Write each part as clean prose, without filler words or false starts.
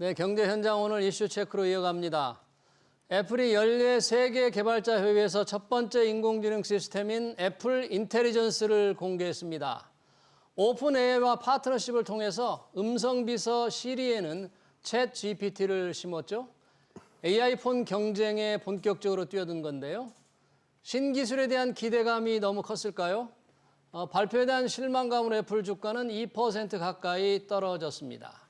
네, 경제 현장 오늘 이슈 체크로 이어갑니다. 애플이 연례 세계 개발자 회의에서 첫 번째 인공지능 시스템인 애플 인텔리전스를 공개했습니다. 오픈 AI와 파트너십을 통해서 음성 비서 시리에는 챗 GPT를 심었죠. AI 폰 경쟁에 본격적으로 뛰어든 건데요. 신기술에 대한 기대감이 너무 컸을까요? 발표에 대한 실망감으로 애플 주가는 2% 가까이 떨어졌습니다.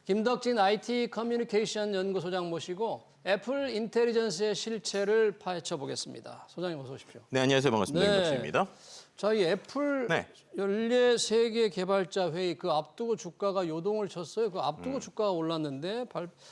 김덕진 IT 커뮤니케이션 연구소장 모시고 애플 인텔리전스의 실체를 파헤쳐 보겠습니다. 소장님 어서 오십시오. 네, 안녕하세요. 반갑습니다. 김덕진입니다. 자, 이 애플 연례 세계 개발자 회의 그 앞두고 주가가 요동을 쳤어요. 그 앞두고 주가가 올랐는데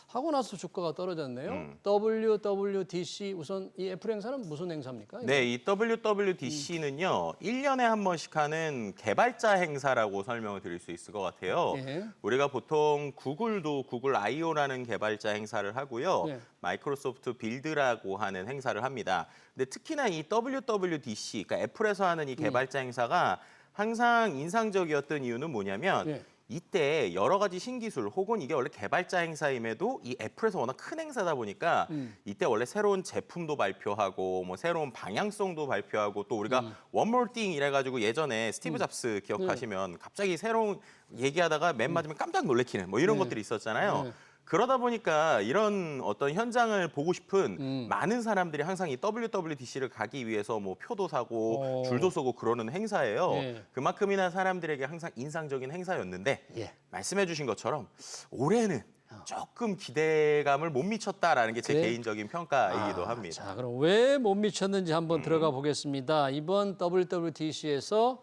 하고 나서 주가가 떨어졌네요. WWDC 우선 이 애플 행사는 무슨 행사입니까? 네, 이 WWDC는요. 1년에 한 번씩 하는 개발자 행사라고 설명을 드릴 수 있을 것 같아요. 예. 우리가 보통 구글도 구글 I/O라는 개발자 행사를 하고요. 예. 마이크로소프트 빌드라고 하는 행사를 합니다. 근데 특히나 이 WWDC, 그러니까 애플에서 하는 이 개발자 행사가 항상 인상적이었던 이유는 뭐냐면 이때 여러 가지 신기술 혹은 이게 원래 개발자 행사임에도 이 애플에서 워낙 큰 행사다 보니까 이때 원래 새로운 제품도 발표하고 뭐 새로운 방향성도 발표하고 또 우리가 One More Thing 이래가지고 예전에 스티브 잡스 기억하시면 갑자기 새로운 얘기하다가 맨 마지막에 깜짝 놀래키는 뭐 이런 것들이 있었잖아요. 그러다 보니까 이런 어떤 현장을 보고 싶은 많은 사람들이 항상 이 WWDC를 가기 위해서 뭐 표도 사고 줄도 서고 그러는 행사예요. 그만큼이나 사람들에게 항상 인상적인 행사였는데 말씀해 주신 것처럼 올해는 조금 기대감을 못 미쳤다라는 게 제 개인적인 평가이기도 합니다. 자, 그럼 왜 못 미쳤는지 한번 들어가 보겠습니다. 이번 WWDC에서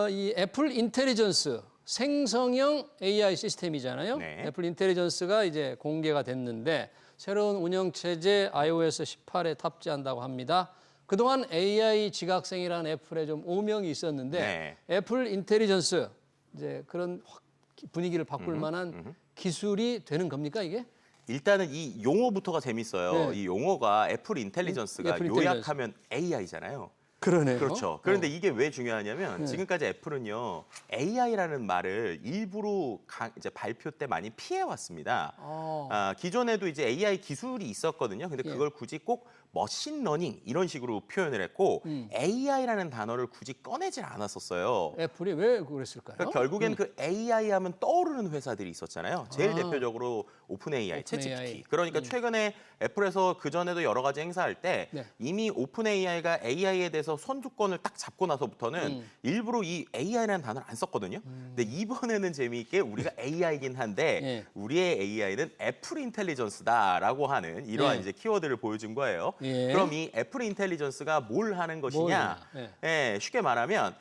이 애플 인텔리전스 생성형 AI 시스템이잖아요. 애플 인텔리전스가 이제 공개가 됐는데 새로운 운영체제 iOS 18에 탑재한다고 합니다. 그동안 AI 지각생이라는 애플에 좀 오명이 있었는데 애플 인텔리전스 이제 그런 분위기를 바꿀 만한 기술이 되는 겁니까 이게? 일단은 이 용어부터가 재밌어요. 이 용어가 애플 인텔리전스가 요약하면 AI잖아요. 그러네요. 그렇죠. 그런데 이게 왜 중요하냐면 지금까지 애플은요 AI라는 말을 일부러 이제 발표 때 많이 피해 왔습니다. 기존에도 이제 AI 기술이 있었거든요. 근데 그걸 굳이 꼭 머신러닝 이런 식으로 표현을 했고 AI라는 단어를 굳이 꺼내질 않았었어요. 애플이 왜 그랬을까요? 그러니까 결국엔 그 AI 하면 떠오르는 회사들이 있었잖아요. 제일 대표적으로 오픈 AI, 챗 GPT. 그러니까 최근에 애플에서 그전에도 여러 가지 행사할 때 이미 오픈 AI가 AI에 대해서 선두권을 딱 잡고 나서부터는 일부러 이 AI라는 단어를 안 썼거든요. 근데 이번에는 재미있게 우리가 AI이긴 한데 우리의 AI는 애플 인텔리전스다라고 하는 이러한 이제 키워드를 보여준 거예요. 그럼 이 애플 인텔리전스가 뭘 하는 것이냐? 쉽게 말하면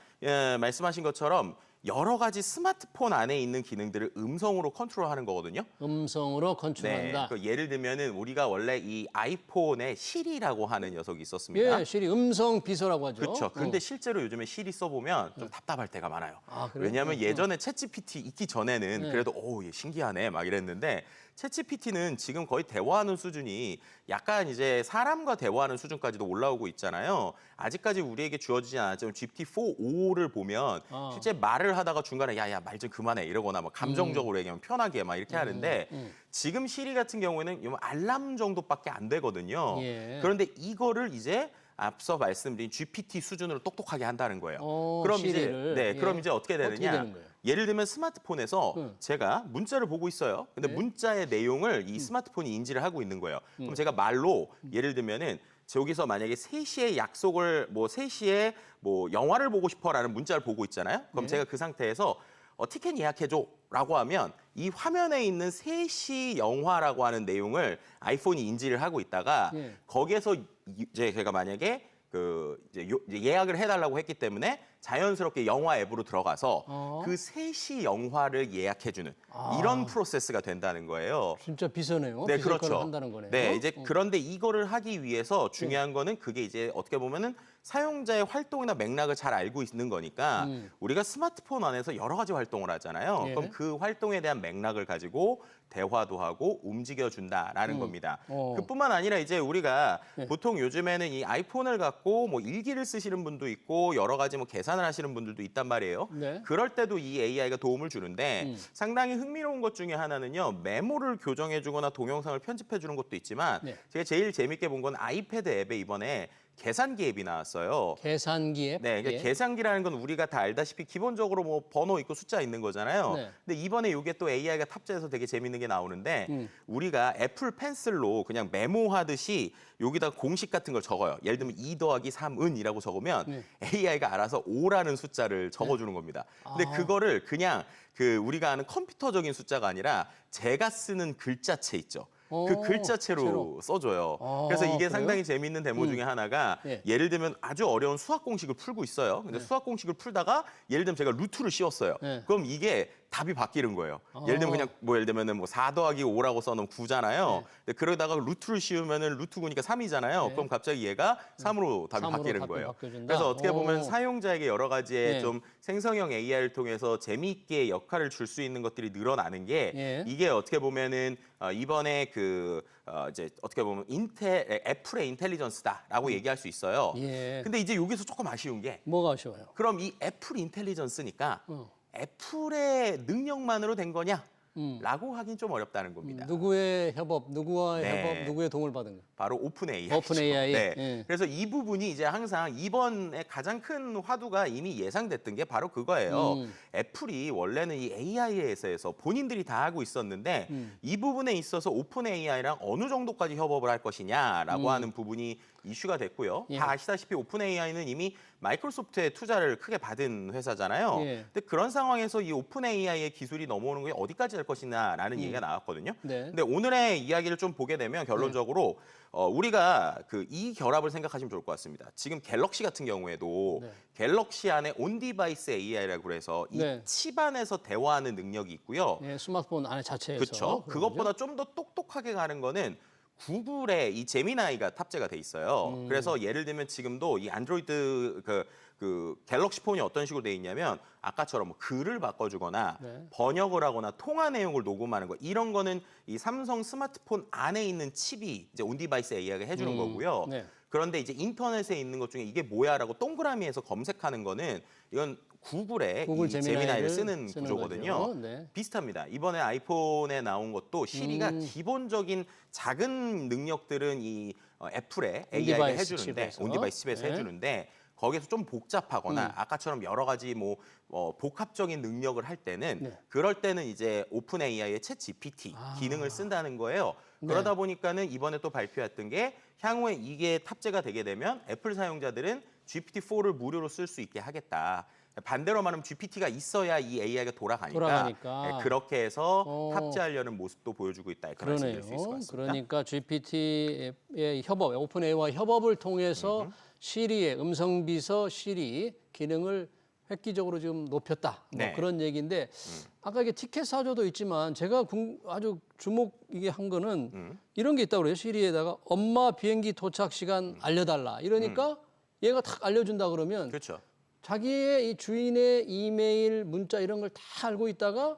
말씀하신 것처럼 여러 가지 스마트폰 안에 있는 기능들을 음성으로 컨트롤하는 거거든요. 음성으로 컨트롤한다. 예를 들면은 우리가 원래 이 아이폰에 시리라고 하는 녀석이 있었습니다. 시리 음성 비서라고 하죠. 그렇죠. 그런데 실제로 요즘에 시리 써보면 좀 답답할 때가 많아요. 왜냐하면 예전에 챗GPT 있기 전에는 그래도 얘 신기하네 막 이랬는데 챗GPT는 지금 거의 대화하는 수준이 약간 이제 사람과 대화하는 수준까지도 올라오고 있잖아요. 아직까지 우리에게 주어지지 않았지만 GPT-4.5를 보면 실제 말을 하다가 중간에 야야 말 좀 그만해 이러거나 뭐 감정적으로 얘기하면 편하게 막 이렇게 하는데 지금 시리 같은 경우에는 알람 정도밖에 안 되거든요. 그런데 이거를 이제 앞서 말씀드린 GPT 수준으로 똑똑하게 한다는 거예요. 그럼 시리를. 그럼 이제 어떻게 되느냐? 예를 들면 스마트폰에서 제가 문자를 보고 있어요. 근데 문자의 내용을 이 스마트폰이 인지를 하고 있는 거예요. 그럼 제가 말로 예를 들면은 여기서 만약에 3시에 약속을 3시에 영화를 보고 싶어라는 문자를 보고 있잖아요. 그럼 제가 그 상태에서 티켓 예약해줘 라고 하면 이 화면에 있는 3시 영화라고 하는 내용을 아이폰이 인지를 하고 있다가 거기에서 이제 제가 만약에 이제 예약을 해달라고 했기 때문에 자연스럽게 영화 앱으로 들어가서 그 3시 영화를 예약해주는 이런 프로세스가 된다는 거예요. 진짜 비서네요. 그렇죠. 한다는 거네요. 네, 이제 그런데 이거를 하기 위해서 중요한 거는 그게 이제 어떻게 보면은 사용자의 활동이나 맥락을 잘 알고 있는 거니까 우리가 스마트폰 안에서 여러 가지 활동을 하잖아요. 예. 그럼 그 활동에 대한 맥락을 가지고 대화도 하고 움직여준다라는 겁니다. 그뿐만 아니라 이제 우리가 예. 보통 요즘에는 이 아이폰을 갖고 뭐 일기를 쓰시는 분도 있고 여러 가지 뭐 계산을 하시는 분들도 있단 말이에요. 네. 그럴 때도 이 AI가 도움을 주는데 상당히 흥미로운 것 중에 하나는요. 메모를 교정해주거나 동영상을 편집해주는 것도 있지만 네. 제가 제일 재밌게 본 건 아이패드 앱에 이번에 계산기 앱이 나왔어요. 계산기 앱. 네, 그러니까 예. 계산기라는 건 우리가 다 알다시피 기본적으로 뭐 번호 있고 숫자 있는 거잖아요. 네. 근데 이번에 이게 또 AI가 탑재해서 되게 재밌는 게 나오는데 우리가 애플 펜슬로 그냥 메모하듯이 여기다 공식 같은 걸 적어요. 예를 들면 2 더하기 3은이라고 적으면 네. AI가 알아서 5라는 숫자를 적어주는 겁니다. 근데 그거를 그냥 그 우리가 아는 컴퓨터적인 숫자가 아니라 제가 쓰는 글자체 있죠. 그 글자체로 채로. 써줘요. 아, 그래서 이게 그래요? 상당히 재밌는 데모 중에 하나가 예. 예를 들면 아주 어려운 수학 공식을 풀고 있어요. 근데 수학 공식을 풀다가 예를 들면 제가 루트를 씌웠어요. 네. 그럼 이게 답이 바뀌는 거예요. 예를 들면 그냥 뭐 예를 들면은 뭐 4 더하기 5라고 써놓으면 9잖아요. 네. 근데 그러다가 루트를 씌우면은 루트 9니까 3이잖아요. 그럼 갑자기 얘가 3으로 답이 3으로 바뀌는 답이 거예요. 바뀌어준다? 그래서 어떻게 보면 오. 사용자에게 여러 가지의 네. 좀 생성형 AI를 통해서 재미있게 역할을 줄 수 있는 것들이 늘어나는 게 예. 이게 어떻게 보면은 이번에 이제 어떻게 보면 애플의 인텔리전스다라고 얘기할 수 있어요. 예. 근데 이제 여기서 조금 아쉬운 게 뭐가 아쉬워요? 그럼 이 애플 인텔리전스니까 어. 애플의 능력만으로 된 거냐? 라고 하긴 좀 어렵다는 겁니다. 누구의 협업, 누구와의 네. 협업, 누구의 도움을 받은 거? 바로 오픈 AI. 오픈 AI. 네. 예. 그래서 이 부분이 이제 항상 이번에 가장 큰 화두가 이미 예상됐던 게 바로 그거예요. 애플이 원래는 이 AI에서 본인들이 다 하고 있었는데 이 부분에 있어서 오픈 AI랑 어느 정도까지 협업을 할 것이냐라고 하는 부분이 이슈가 됐고요. 예. 다 아시다시피 오픈 AI는 이미 마이크로소프트의 투자를 크게 받은 회사잖아요. 예. 근데 그런 상황에서 이 오픈 AI의 기술이 넘어오는 게 어디까지 될 것이냐라는 얘기가 나왔거든요. 네. 근데 오늘의 이야기를 좀 보게 되면 결론적으로 우리가 이 결합을 생각하시면 좋을 것 같습니다. 지금 갤럭시 같은 경우에도 네. 갤럭시 안에 온디바이스 AI라고 그래서 이 네. 칩 안에서 대화하는 능력이 있고요. 예, 스마트폰 안에 자체에서. 그렇죠. 그것보다 좀 더 똑똑하게 가는 거는 구글의 이 제미나이가 탑재가 돼 있어요. 그래서 예를 들면 지금도 이 안드로이드 그 갤럭시 폰이 어떤 식으로 돼 있냐면 아까처럼 뭐 글을 바꿔주거나 네. 번역을 하거나 통화 내용을 녹음하는 거 이런 거는 이 삼성 스마트폰 안에 있는 칩이 이제 온디바이스 AI가 해주는 거고요. 네. 그런데 이제 인터넷에 있는 것 중에 이게 뭐야라고 동그라미에서 검색하는 거는 이건 구글의 구글 이 제미나이를 제미나이를 쓰는 쓰는 구조거든요. 거죠. 네. 비슷합니다. 이번에 아이폰에 나온 것도 시리가 기본적인 작은 능력들은 이 애플의 AI가 온디바이스 해주는데 칩에서. 온디바이스 칩에서 네. 해주는데 거기서 좀 복잡하거나 아까처럼 여러 가지 뭐 복합적인 능력을 할 때는 네. 그럴 때는 이제 오픈 AI의 챗 GPT 기능을 쓴다는 거예요. 네. 그러다 보니까는 이번에 또 발표했던 게 향후에 이게 탑재가 되게 되면 애플 사용자들은 GPT-4를 무료로 쓸 수 있게 하겠다. 반대로 말하면 GPT가 있어야 이 AI가 돌아가니까 네, 그렇게 해서 탑재하려는 모습도 보여주고 있다. 이렇게 말씀드릴 수 있을 것 같습니다. 그러니까 GPT의 협업, 오픈 AI와 협업을 통해서 시리의 음성 비서 시리 기능을 획기적으로 지금 높였다. 뭐 네. 그런 얘기인데 아까 이게 티켓 사조도 있지만 제가 아주 주목 이게 한 거는 이런 게 있다고 그래요. 시리에다가 엄마 비행기 도착 시간 알려달라. 이러니까 얘가 탁 알려준다 그러면 그렇죠. 자기의 이 주인의 이메일, 문자 이런 걸 다 알고 있다가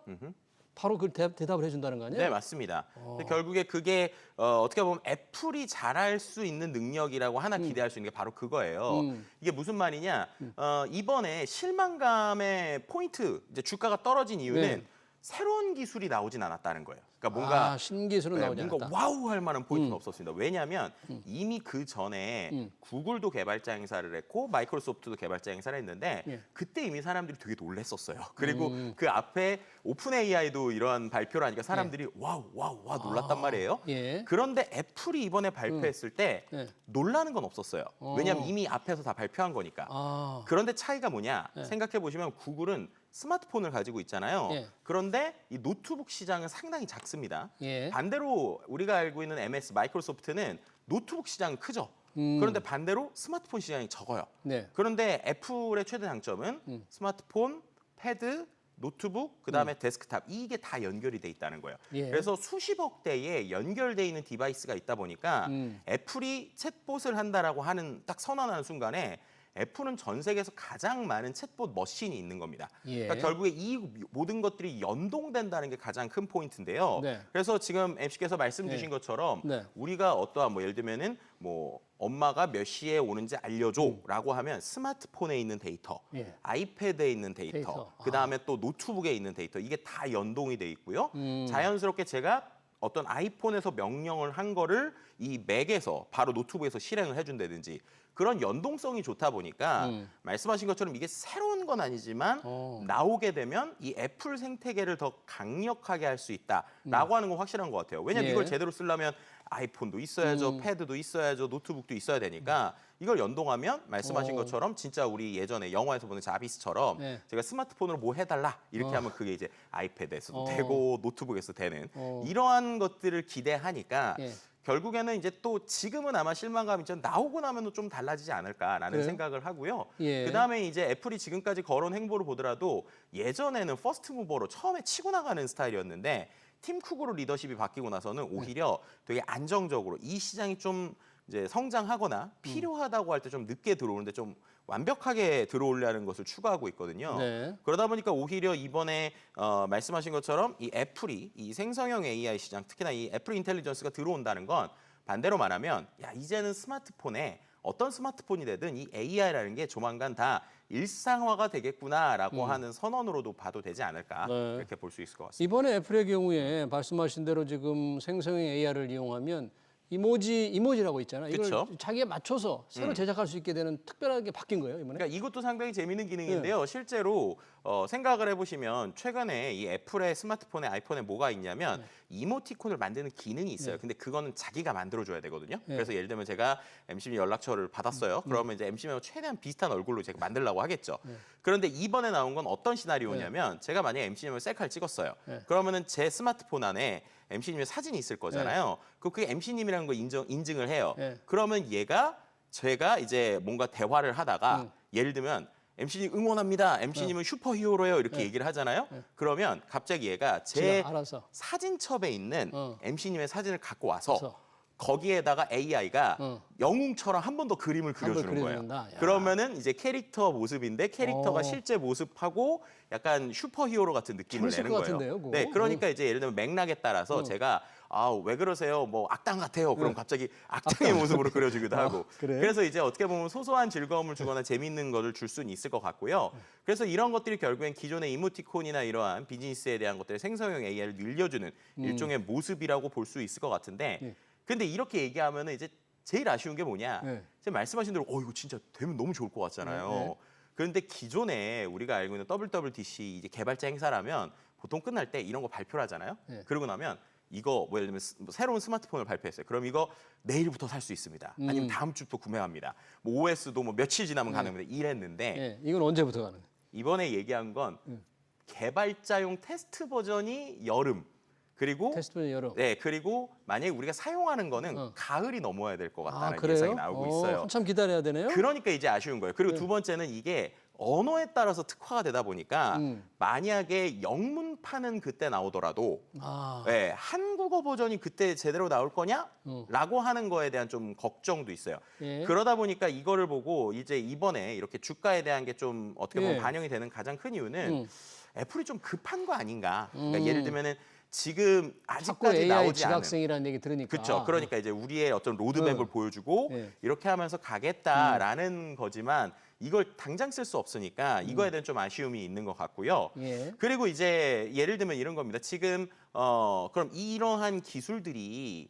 바로 그 대답을 해준다는 거 아니에요? 네, 맞습니다. 근데 결국에 그게 어떻게 보면 애플이 잘할 수 있는 능력이라고 하나 기대할 수 있는 게 바로 그거예요. 이게 무슨 말이냐? 이번에 실망감의 포인트, 이제 주가가 떨어진 이유는 네. 새로운 기술이 나오진 않았다는 거예요. 그러니까 뭔가 신기술은 나오지 뭔가 않았다. 와우 할 만한 포인트는 없었습니다. 왜냐하면 이미 그 전에 구글도 개발자 행사를 했고 마이크로소프트도 개발자 행사를 했는데 예. 그때 이미 사람들이 되게 놀랬었어요. 그리고 그 앞에 오픈 AI도 이러한 발표를 하니까 사람들이 와우 놀랐단 말이에요. 예. 그런데 애플이 이번에 발표했을 때 네. 놀라는 건 없었어요. 왜냐하면 이미 앞에서 다 발표한 거니까. 아, 그런데 차이가 뭐냐? 생각해 보시면 구글은 스마트폰을 가지고 있잖아요. 예. 그런데 이 노트북 시장은 상당히 작습니다. 예. 반대로 우리가 알고 있는 MS 마이크로소프트는 노트북 시장은 크죠. 그런데 반대로 스마트폰 시장이 적어요. 네. 그런데 애플의 최대 장점은 스마트폰, 패드, 노트북, 그다음에 데스크탑 이게 다 연결이 돼 있다는 거예요. 예. 그래서 수십억 대의 연결돼 있는 디바이스가 있다 보니까 애플이 챗봇을 한다라고 하는 딱 선언하는 순간에 애플은 전 세계에서 가장 많은 챗봇 머신이 있는 겁니다. 예. 그러니까 결국에 이 모든 것들이 연동된다는 게 가장 큰 포인트인데요. 네. 그래서 지금 MC께서 말씀 주신 것처럼 네. 우리가 어떠한 뭐 예를 들면은 뭐 엄마가 몇 시에 오는지 알려줘라고 하면 스마트폰에 있는 데이터, 예. 아이패드에 있는 데이터, 그다음에 또 노트북에 있는 데이터 이게 다 연동이 돼 있고요. 자연스럽게 제가 어떤 아이폰에서 명령을 한 거를 이 맥에서 바로 노트북에서 실행을 해준다든지 그런 연동성이 좋다 보니까 말씀하신 것처럼 이게 새로운 건 아니지만 나오게 되면 이 애플 생태계를 더 강력하게 할 수 있다라고 하는 건 확실한 것 같아요. 왜냐하면 예. 이걸 제대로 쓰려면 아이폰도 있어야죠, 패드도 있어야죠, 노트북도 있어야 되니까 이걸 연동하면 말씀하신 것처럼 진짜 우리 예전에 영화에서 보는 자비스처럼 네. 제가 스마트폰으로 뭐 해달라 이렇게 하면 그게 이제 아이패드에서도 되고 노트북에서도 되는 이러한 것들을 기대하니까 예. 결국에는 이제 또 지금은 아마 실망감이 좀 나오고 나면 좀 달라지지 않을까라는 그래요? 생각을 하고요. 예. 그다음에 이제 애플이 지금까지 걸어온 행보를 보더라도 예전에는 퍼스트 무버로 처음에 치고 나가는 스타일이었는데 팀 쿡으로 리더십이 바뀌고 나서는 오히려 되게 안정적으로 이 시장이 좀 이제 성장하거나 필요하다고 할 때 좀 늦게 들어오는데 좀 완벽하게 들어오려는 것을 추구하고 있거든요. 네. 그러다 보니까 오히려 이번에 말씀하신 것처럼 이 애플이 이 생성형 AI 시장, 특히나 이 애플 인텔리전스가 들어온다는 건 반대로 말하면 야 이제는 스마트폰에 어떤 스마트폰이 되든 이 AI라는 게 조만간 다 일상화가 되겠구나라고 하는 선언으로도 봐도 되지 않을까 네. 이렇게 볼 수 있을 것 같습니다. 이번에 애플의 경우에 말씀하신 대로 지금 생성형 AI를 이용하면 이모지라고 있잖아요. 이걸 그쵸? 자기에 맞춰서 새로 제작할 수 있게 되는 특별하게 바뀐 거예요, 이번에? 그러니까 이것도 상당히 재미있는 기능인데요. 실제로 생각을 해보시면 최근에 이 애플의 스마트폰에 아이폰에 뭐가 있냐면 이모티콘을 만드는 기능이 있어요. 근데 그거는 자기가 만들어줘야 되거든요. 그래서 예를 들면 제가 MC님 연락처를 받았어요. 그러면 이제 MC님하고 최대한 비슷한 얼굴로 제가 만들려고 하겠죠. 그런데 이번에 나온 건 어떤 시나리오냐면 제가 만약에 MC님을 셀카를 찍었어요. 그러면은 제 스마트폰 안에 MC님의 사진이 있을 거잖아요. 그게 MC님이라는 거 인증을 해요. 그러면 제가 이제 뭔가 대화를 하다가 예를 들면 MC님 응원합니다. MC님은 슈퍼히어로예요. 이렇게 얘기를 하잖아요. 그러면 갑자기 얘가 제 지가 알아서. 사진첩에 있는 MC님의 사진을 갖고 와서 그래서. 거기에다가 AI가 영웅처럼 한 번 더 그림을 한번 그려주는 거예요. 그려준다. 야. 그러면은 이제 캐릭터 모습인데 캐릭터가 실제 모습하고 약간 슈퍼히어로 같은 느낌을 재밌을 내는 것 거예요. 같은데요, 그거? 네, 그러니까 이제 예를 들면 맥락에 따라서 제가 왜 그러세요? 뭐 악당 같아요. 그럼 갑자기 악당의 모습으로 그려주기도 하고. 그래? 그래서 이제 어떻게 보면 소소한 즐거움을 주거나 재밌는 거를 줄 수는 있을 것 같고요. 그래서 이런 것들이 결국엔 기존의 이모티콘이나 이러한 비즈니스에 대한 것들의 생성형 AI를 늘려주는 일종의 모습이라고 볼 수 있을 것 같은데 근데 이렇게 얘기하면은 이제 제일 아쉬운 게 뭐냐? 지금 말씀하신 대로 이거 진짜 되면 너무 좋을 것 같잖아요. 그런데 기존에 우리가 알고 있는 WWDC 이제 개발자 행사라면 보통 끝날 때 이런 거 발표를 하잖아요. 그러고 나면 이거 뭐 예를 들면 새로운 스마트폰을 발표했어요. 그럼 이거 내일부터 살 수 있습니다. 아니면 다음 주부터 구매합니다. 뭐 OS도 뭐 며칠 지나면 가능합니다. 이랬는데 이건 언제부터 가는? 이번에 얘기한 건 개발자용 테스트 버전이 여름. 그리고 테스트는 여름. 네, 그리고 만약에 우리가 사용하는 거는 가을이 넘어야 될 것 같다는 그래요? 예상이 나오고 있어요. 한참 기다려야 되네요. 그러니까 이제 아쉬운 거예요. 그리고 두 번째는 이게 언어에 따라서 특화가 되다 보니까 만약에 영문판은 그때 나오더라도 네, 한국어 버전이 그때 제대로 나올 거냐라고 하는 거에 대한 좀 걱정도 있어요. 그러다 보니까 이거를 보고 이제 이번에 이렇게 주가에 대한 게 좀 어떻게 보면 반영이 되는 가장 큰 이유는 애플이 좀 급한 거 아닌가. 그러니까 예를 들면은 지금 자꾸 아직까지 AI 나오지 않은 지각생이라는 얘기 들으니까. 그렇죠. 그러니까 이제 우리의 어떤 로드맵을 보여주고 이렇게 하면서 가겠다라는 거지만 이걸 당장 쓸 수 없으니까 이거에 대한 좀 아쉬움이 있는 것 같고요. 그리고 이제 예를 들면 이런 겁니다. 지금 그럼 이러한 기술들이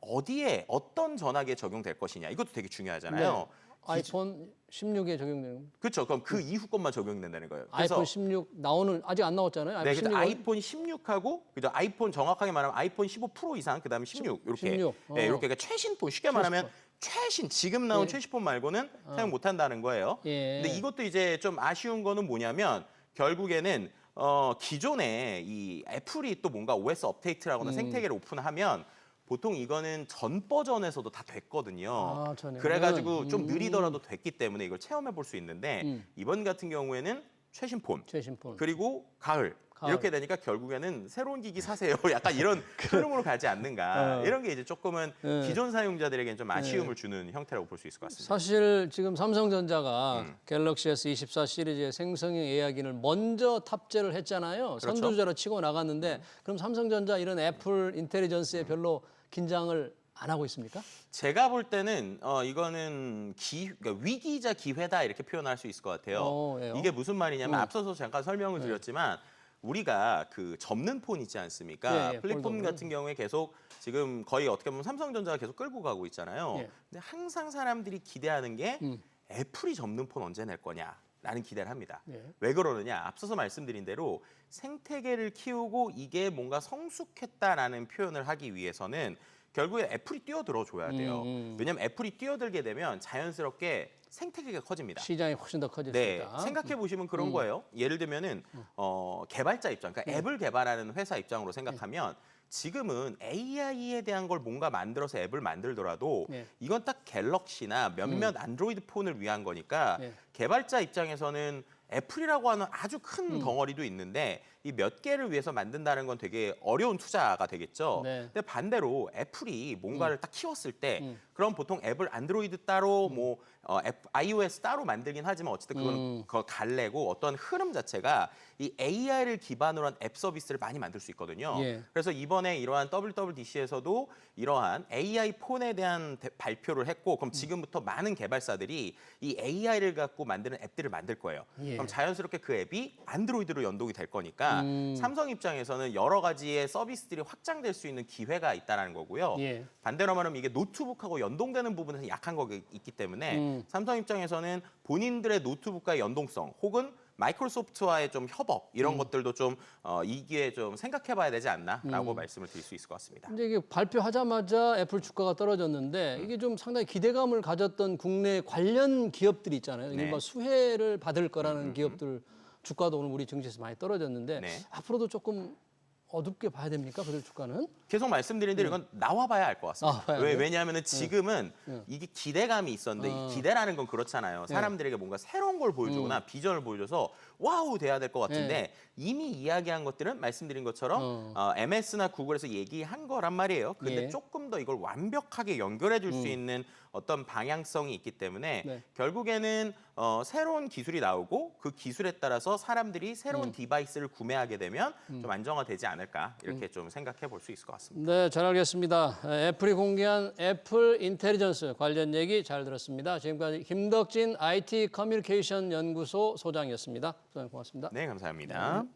어디에 어떤 전화기에 적용될 것이냐 이것도 되게 중요하잖아요. 아이폰 16에 적용되는. 그렇죠. 그럼 그 이후 것만 적용된다는 거예요. 그래서 아이폰 16 나오는 아직 안 나왔잖아요. 네, 근데 16은? 아이폰 16하고 그죠? 아이폰 정확하게 말하면 아이폰 15 프로 이상 그다음에 16 이렇게 16. 네, 이렇게 그러니까 최신폰 쉽게 말하면 최신 지금 나온 최신폰 말고는 사용 못 한다는 거예요. 근데 이것도 이제 좀 아쉬운 거는 뭐냐면 결국에는 기존에 이 애플이 또 뭔가 OS 업데이트라거나 생태계를 오픈하면 보통 이거는 전 버전에서도 다 됐거든요. 전에는. 그래가지고 좀 느리더라도 됐기 때문에 이걸 체험해 볼 수 있는데 이번 같은 경우에는 최신폰 최신폰. 그리고 가을 이렇게 되니까 결국에는 새로운 기기 사세요. 약간 이런 흐름으로 가지 않는가. 이런 게 이제 조금은 기존 사용자들에게는 좀 아쉬움을 주는 형태라고 볼 수 있을 것 같습니다. 사실 지금 삼성전자가 갤럭시 S24 시리즈의 생성형 AI기를 먼저 탑재를 했잖아요. 그렇죠. 선두주자로 치고 나갔는데 그럼 삼성전자 이런 애플 인텔리전스에 별로 긴장을 안 하고 있습니까? 제가 볼 때는 이거는 그러니까 위기이자 기회다 이렇게 표현할 수 있을 것 같아요. 예요? 이게 무슨 말이냐면 앞서서 잠깐 설명을 드렸지만 우리가 그 접는 폰 있지 않습니까? 예, 플립폰 폴더블. 같은 경우에 계속 지금 거의 어떻게 보면 삼성전자가 계속 끌고 가고 있잖아요. 예. 근데 항상 사람들이 기대하는 게 애플이 접는 폰 언제 낼 거냐? 라는 기대를 합니다. 예. 왜 그러느냐? 앞서서 말씀드린 대로 생태계를 키우고 이게 뭔가 성숙했다라는 표현을 하기 위해서는 결국에 애플이 뛰어들어 줘야 돼요. 왜냐하면 애플이 뛰어들게 되면 자연스럽게 생태계가 커집니다. 시장이 훨씬 더 커질 네, 수 있다. 생각해 보시면 그런 거예요. 예를 들면은 개발자 입장, 그러니까 앱을 개발하는 회사 입장으로 생각하면 지금은 AI에 대한 걸 뭔가 만들어서 앱을 만들더라도 네. 이건 딱 갤럭시나 몇몇 안드로이드 폰을 위한 거니까 네. 개발자 입장에서는 애플이라고 하는 아주 큰 덩어리도 있는데 이 몇 개를 위해서 만든다는 건 되게 어려운 투자가 되겠죠. 네. 근데 반대로 애플이 뭔가를 딱 키웠을 때 그럼 보통 앱을 안드로이드 따로 뭐 iOS 따로 만들긴 하지만 어쨌든 그건 그거 달래고 어떤 흐름 자체가 이 AI를 기반으로 한 앱 서비스를 많이 만들 수 있거든요. 예. 그래서 이번에 이러한 WWDC에서도 이러한 AI 폰에 대한 발표를 했고 그럼 지금부터 많은 개발사들이 이 AI를 갖고 만드는 앱들을 만들 거예요. 예. 그럼 자연스럽게 그 앱이 안드로이드로 연동이 될 거니까 삼성 입장에서는 여러 가지의 서비스들이 확장될 수 있는 기회가 있다는 거고요. 예. 반대로 말하면 이게 노트북하고 연동되는 부분에서 약한 거 있기 때문에 삼성 입장에서는 본인들의 노트북과의 연동성 혹은 마이크로소프트와의 좀 협업 이런 것들도 좀 이 기회에 좀 생각해봐야 되지 않나라고 말씀을 드릴 수 있을 것 같습니다. 이제 이게 발표하자마자 애플 주가가 떨어졌는데 이게 좀 상당히 기대감을 가졌던 국내 관련 기업들이 있잖아요. 네. 이른바 수혜를 받을 거라는 기업들 주가도 오늘 우리 증시에서 많이 떨어졌는데 네. 앞으로도 조금 어둡게 봐야 됩니까? 그들 주가는? 계속 말씀드린 대로 이건 나와봐야 알 것 같습니다. 나와봐야 돼요? 왜냐하면 지금은 이게 기대감이 있었는데 이 기대라는 건 그렇잖아요. 사람들에게 뭔가 새로운 걸 보여주거나 비전을 보여줘서 와우 돼야 될 것 같은데 이미 이야기한 것들은 말씀드린 것처럼 MS나 구글에서 얘기한 거란 말이에요. 근데 예. 조금 더 이걸 완벽하게 연결해 줄 수 있는 어떤 방향성이 있기 때문에 네. 결국에는 새로운 기술이 나오고 그 기술에 따라서 사람들이 새로운 디바이스를 구매하게 되면 좀 안정화되지 않을까 이렇게 좀 생각해 볼 수 있을 것 같습니다. 네, 잘 알겠습니다. 애플이 공개한 애플 인텔리전스 관련 얘기 잘 들었습니다. 지금까지 김덕진 IT 커뮤니케이션 연구소 소장이었습니다. 소장 고맙습니다. 네, 감사합니다.